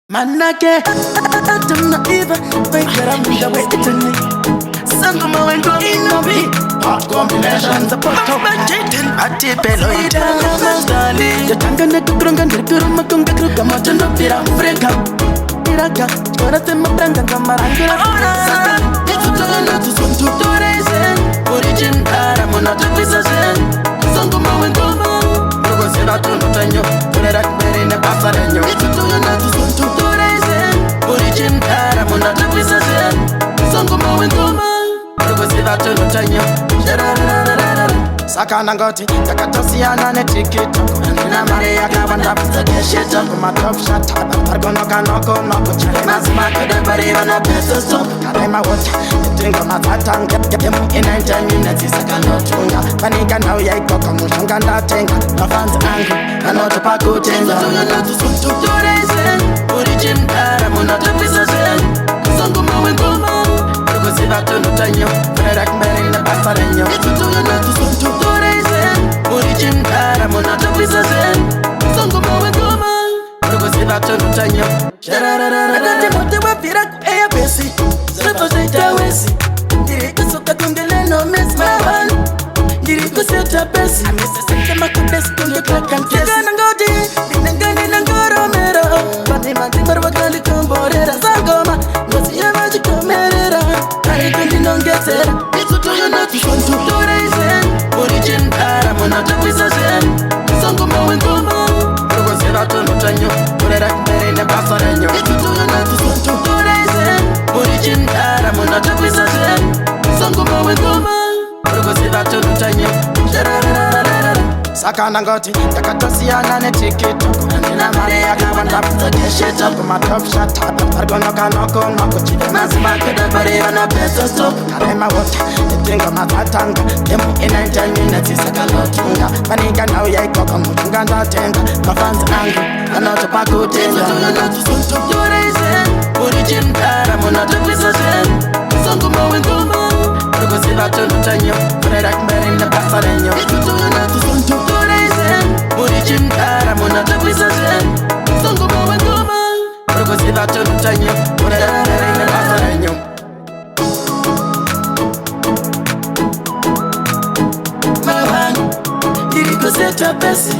Manake, I'm not even I'm waiting. Sangoma when go in no be hot combinations of photo ati pelo itala masdali yatangana kukrunga ndikuru makunga kruka matando pira freka iraka chora te mapranga kamaranga sasa yatutana tuzontu torezen origin para mona tupisazen sangoma when go lugo sera tuno tanyo tolera merine pasarenyo yatutana tuzontu torezen origin para mona tupisazen sangoma when go Sakana ngoti, takatosiana ne tikito Nina Maria kawanda pisa keshito Kuma top shot, pargonoka noko noko Chale mazima kode bariwa na peso stop Karema wota, itingo mazatanga Gemu ina 10 minutes, sakano tunga Panika na uya ikoka, mushunga ndatenga No fans angu, kanoto pakutenga Tuyo na tusuntu turezen Origin kara, munoto pisa zen Songo mawe ngoma Siva tuno tanyo, frerak merina pasarenyo Tuyo na tusuntu turezen Origin kara mona tupisa zen Songo mawe ngoma Siva tuno tanyo Agati mote wa viraku eya besi Sifo zeita wesi Ndiriku suka kungele no miss my one Ndiriku seta besi Amisi sente makudesi kunge klakankesi Gana ngodi, dinangani nangoro mero Bani manti barwa kali kumborera Sangoma, ngozi ya maji kumerera Nongetera, it's to you not to reason. Origin para mona tapisa zen. Songo mawe ngoma. Lugo sera tono tanyo. Urera merine pasarenyo. It's to you not to reason. Origin para mona tapisa zen. Songo mawe ngoma. Lugo sera tono tanyo. Sakana ngoti, takatosiana ne tikito Nina Maria kawanda pisa keshito Kuma top shot, pargonoka noko noko Chide mazima kuda bariwa na peso stop Karema wota, itingo mazatanga Gemu ina 10 minutes, sakalo tunga Panika na uya ikoka, mutunga ndatenga Mafans angu, kanoto pakutenga Tuyo na tusuntu turezen Origin kara, muna tupisa zen Songo mawe ngoma Lugo siva tunu tanyo Frerak merina pasarenyo Tuyo na tusuntu Origin kara mona tapisa zen Songo mawe ngoma Lugo siva tunu tanyo Urera merine pasarenyo Mawan Diriko seta besi